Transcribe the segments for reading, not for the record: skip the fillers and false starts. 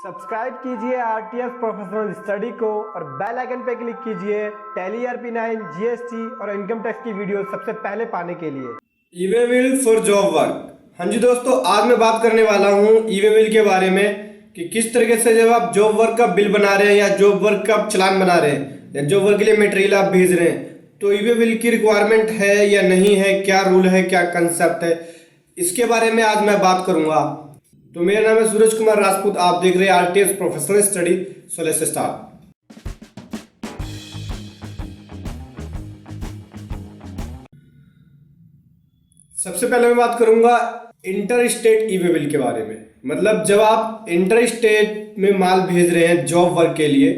Subscribe कीजिए RTS professional study को और बेल आइकन पे क्लिक कीजिए टैली RP9 जीएसटी और इनकम टैक्स की वीडियो सबसे पहले पाने के लिए। E-way bill for job work. हाँ जी दोस्तों, आज मैं बात करने वाला हूँ ईवे बिल के बारे में कि किस तरीके से जब आप जॉब वर्क का बिल बना रहे हैं या जॉब वर्क का चालान बना रहे हैं या जॉब वर्क के लिए मटेरियल आप भेज रहे हैं तो ईवे बिल की रिक्वायरमेंट है या नहीं है, क्या रूल है, क्या कंसेप्ट है, इसके बारे में आज मैं बात करूंगा। तो मेरा नाम है सूरज कुमार राजपूत, आप देख रहे हैं RTS professional study. So let's start. सबसे पहले मैं बात करूंगा इंटर स्टेट ईवे बिल के बारे में। मतलब जब आप इंटर स्टेट में माल भेज रहे हैं जॉब वर्क के लिए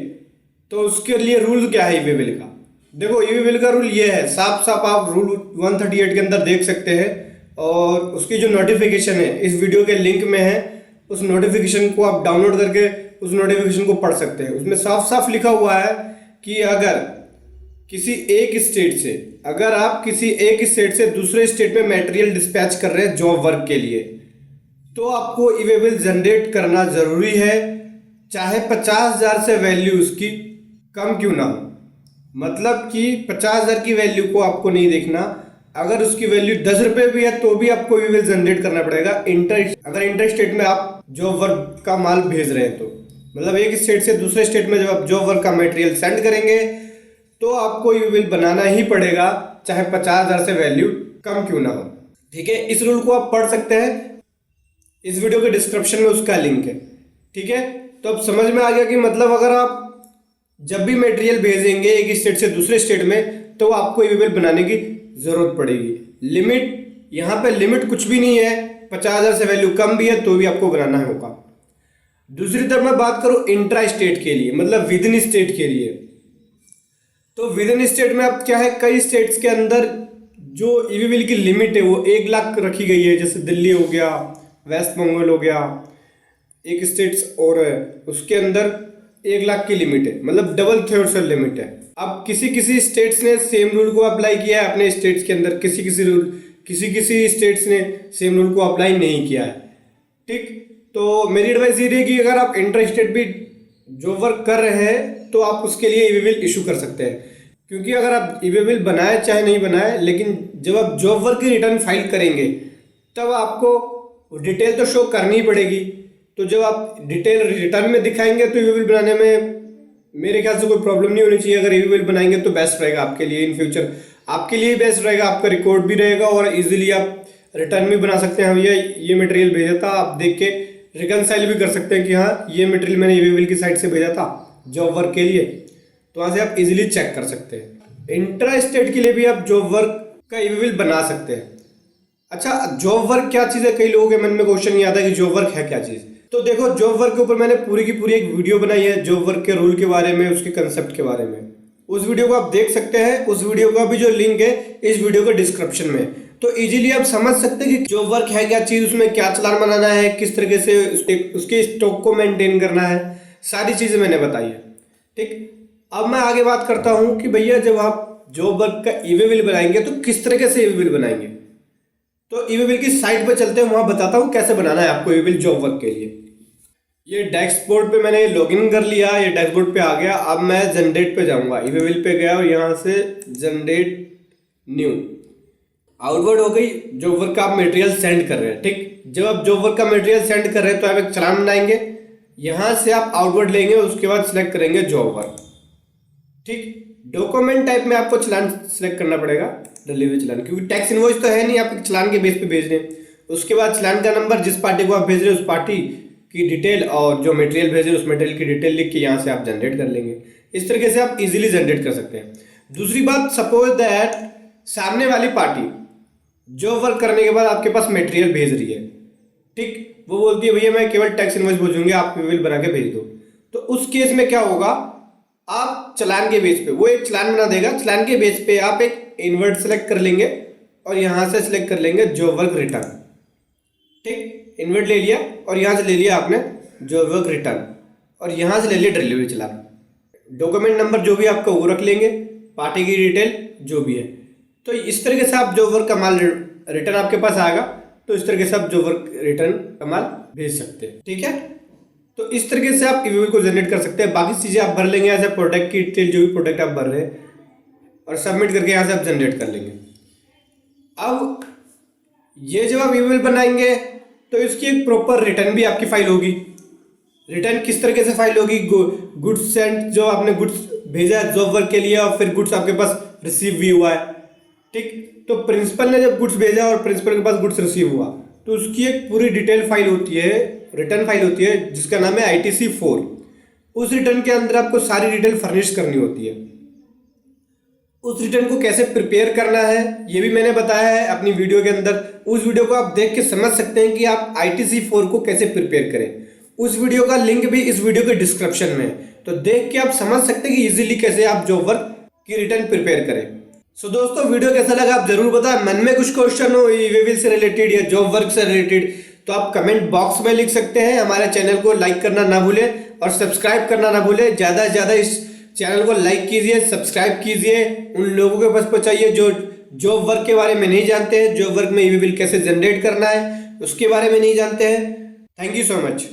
तो उसके लिए रूल क्या है ईवे बिल का। देखो, ईवे बिल का रूल ये है, साफ साफ आप रूल 138 के अंदर देख सकते हैं और उसकी जो नोटिफिकेशन है इस वीडियो के लिंक में है। उस नोटिफिकेशन को आप डाउनलोड करके उस नोटिफिकेशन को पढ़ सकते हैं। उसमें साफ साफ लिखा हुआ है कि अगर किसी एक स्टेट से दूसरे स्टेट में मटेरियल डिस्पैच कर रहे हैं जॉब वर्क के लिए तो आपको ईवे बिल जनरेट करना जरूरी है, चाहे 50,000 से वैल्यू उसकी कम क्यों ना हो। मतलब कि 50,000 की वैल्यू को आपको नहीं देखना, अगर उसकी वैल्यू 10 रुपये भी है तो भी आपको ईवे बिल जनरेट करना पड़ेगा। अगर इंटर स्टेट में आप जॉब वर्क का माल भेज रहे हैं तो मतलब एक स्टेट से दूसरे स्टेट में जब आप जॉब वर्क का मटेरियल सेंड करेंगे तो आपको ईवे बिल बनाना ही पड़ेगा, चाहे 50,000 से वैल्यू कम क्यों ना हो। ठीक है, इस रूल को आप पढ़ सकते हैं, इस वीडियो के डिस्क्रिप्शन में उसका लिंक है। ठीक है, तो अब समझ में आ गया कि मतलब अगर आप जब भी मटेरियल भेजेंगे एक स्टेट से दूसरे स्टेट में तो आपको ईवे बिल बनाने की जरूरत पड़ेगी। लिमिट, यहाँ पे लिमिट कुछ भी नहीं है, 50,000 से वैल्यू कम भी है तो भी आपको बनाना होगा। दूसरी तरफ मैं बात करूं इंट्रा स्टेट के लिए, मतलब विद इन स्टेट के लिए, तो विद इन स्टेट में अब क्या है, कई स्टेट्स के अंदर जो ईवे बिल की लिमिट है वो 1 लाख रखी गई है। जैसे दिल्ली हो गया, वेस्ट बंगाल हो गया, एक स्टेट्स और है उसके अंदर 1 लाख की लिमिट है, मतलब डबल थ्रेशोल्ड लिमिट है। अब किसी स्टेट्स ने सेम रूल को अप्लाई किया है अपने स्टेट्स के अंदर, किसी स्टेट्स ने सेम रूल को अप्लाई नहीं किया है। ठीक, तो मेरी एडवाइस ये रहेगी अगर आप इंटर स्टेट भी जॉब वर्क कर रहे हैं तो आप उसके लिए ईवे बिल इशू कर सकते हैं। क्योंकि अगर आप ईवे बिल बनाए चाहे नहीं बनाए, लेकिन जब आप जॉब वर्क की रिटर्न फाइल करेंगे तब आपको डिटेल तो शो करनी ही पड़ेगी। तो जब आप डिटेल रिटर्न में दिखाएंगे तो ईवे बिल बनाने में मेरे ख्याल से कोई प्रॉब्लम नहीं होनी चाहिए। अगर ईवे बिल बनाएंगे तो बेस्ट रहेगा आपके लिए, इन फ्यूचर आपके लिए बेस्ट रहेगा, आपका रिकॉर्ड भी रहेगा और इजीली आप रिटर्न भी बना सकते हैं। भैया ये मटेरियल भेजा था, आप देख के रिकनसाइल भी कर सकते हैं कि हाँ ये मटेरियल मैंने ईवे बिल की साइट से भेजा था जॉब वर्क के लिए, तो वहाँ से आप इजीली चेक कर सकते हैं। इंट्रा स्टेट के लिए भी आप जॉब वर्क का ईवे बिल बना सकते हैं। अच्छा, जॉब वर्क क्या चीज़ है, कई लोगों के मन में क्वेश्चन ये आता है कि जॉब वर्क है क्या चीज़। तो देखो, जॉब वर्क के ऊपर मैंने पूरी की पूरी एक वीडियो बनाई है जॉब वर्क के रूल के बारे में, उसके कंसेप्ट के बारे में। उस वीडियो को आप देख सकते हैं, उस वीडियो का भी जो लिंक है इस वीडियो के डिस्क्रिप्शन में। तो इजीली आप समझ सकते हैं कि जॉब वर्क है क्या चीज़, उसमें क्या चालान बनाना है, किस तरीके से उसके स्टॉक को मेंटेन करना है, सारी चीज़ें मैंने बताई है। ठीक, अब मैं आगे बात करता हूँ कि भैया जब आप जॉब वर्क का ईवे बिल बनाएंगे तो किस तरीके से ईवे बिल बनाएंगे। तो ईवे बिल की साइट पर चलते हैं, वहाँ बताता हूँ कैसे बनाना है आपको ईवे बिल जॉब वर्क के लिए। ये डैशबोर्ड पे मैंने लॉगिन कर लिया, ये डैशबोर्ड पे आ गया। अब मैं जनरेट पे जाऊंगा, ईवे बिल पे गया और यहाँ से जनरेट न्यू, आउटवर्ड हो गई। जॉब वर्क का आप मटेरियल सेंड कर रहे हैं। ठीक, जब आप जॉब वर्क का मटेरियल सेंड कर रहे हैं तो आप एक चालान बनाएंगे, यहाँ से आप आउटवर्ड लेंगे, उसके बाद सिलेक्ट करेंगे जॉब वर्क। ठीक, डॉक्यूमेंट टाइप में आपको चालान सिलेक्ट करना पड़ेगा, डिलीवरी चालान, क्योंकि टैक्स इनवॉइस तो है नहीं, आप चालान के बेस पे भेज रहे हैं। उसके बाद चालान का नंबर, जिस पार्टी को आप भेज रहे हैं उस पार्टी की डिटेल और जो मटेरियल भेज रहे हैं उस मटेरियल की डिटेल लिख के यहाँ से आप जनरेट कर लेंगे। इस तरीके से आप इजीली जनरेट कर सकते हैं। दूसरी बात, सपोज दैट सामने वाली पार्टी जॉब वर्क करने के बाद आपके पास मटेरियल भेज रही है। ठीक, वो बोलती है भैया मैं केवल टैक्स इनवॉइस भेजूंगी, आप बिल बना के भेज दो। तो उस केस में क्या होगा, आप चालान के बेस पे वो एक चालान बना देगा, चालान के बेस पे आप एक इन्वर्ट सेलेक्ट कर लेंगे और यहाँ से सिलेक्ट कर लेंगे जॉब वर्क रिटर्न। ठीक, इन्वर्ट ले लिया और यहाँ से ले लिया आपने जॉब वर्क रिटर्न और यहाँ से ले लिया डिलीवरी चालान। डॉक्यूमेंट नंबर जो भी आपका वो रख लेंगे, पार्टी की डिटेल जो भी है। तो इस तरीके से आप जॉब वर्क का माल रिटर्न आपके पास आएगा, तो इस तरीके से आप जॉब वर्क रिटर्न का माल भेज सकते हैं। ठीक है, तो इस तरीके से आप ईवी बिल को जनरेट कर सकते हैं। बाकी चीज़ें आप भर लेंगे, ऐसे प्रोडक्ट की डिटेल, जो भी प्रोडक्ट आप भर रहे हैं, और सबमिट करके यहाँ से आप जनरेट कर लेंगे। अब ये जब आप ईवी बिल बनाएंगे तो इसकी एक प्रॉपर रिटर्न भी आपकी फाइल होगी। रिटर्न किस तरीके से फाइल होगी? गुड्स सेंट, जो आपने गुड्स भेजा है जॉब वर्क के लिए और फिर गुड्स आपके पास रिसीव भी हुआ है, ठीक। तो प्रिंसिपल ने जब गुड्स भेजा और प्रिंसिपल के पास गुड्स रिसीव हुआ तो उसकी एक पूरी डिटेल फाइल होती है, रिटर्न फाइल होती है, जिसका नाम है ITC4। उस रिटर्न के अंदर आपको सारी डिटेल फर्निश करनी होती है। उस रिटर्न को कैसे प्रिपेयर करना है ये भी मैंने बताया है अपनी वीडियो के अंदर। उस वीडियो को आप देख के समझ सकते हैं कि आप ITC4 को कैसे प्रिपेयर करें। उस वीडियो का लिंक भी इस वीडियो के डिस्क्रिप्शन में है, तो देख के आप समझ सकते हैं कि इजीली कैसे आप जॉब वर्क की रिटर्न प्रिपेयर करें। सो दोस्तों, वीडियो कैसा लगा आप जरूर बताएं। मन में कुछ क्वेश्चन हो ईवी बिल से रिलेटेड या जॉब वर्क से रिलेटेड तो आप कमेंट बॉक्स में लिख सकते हैं। हमारे चैनल को लाइक करना ना भूलें और सब्सक्राइब करना ना भूलें। ज़्यादा से ज़्यादा इस चैनल को लाइक कीजिए, सब्सक्राइब कीजिए, उन लोगों के पास पहुंचाइए जो जॉब वर्क के बारे में नहीं जानते हैं, जॉब वर्क में ईवी बिल कैसे जनरेट करना है उसके बारे में नहीं जानते हैं। Thank you so much.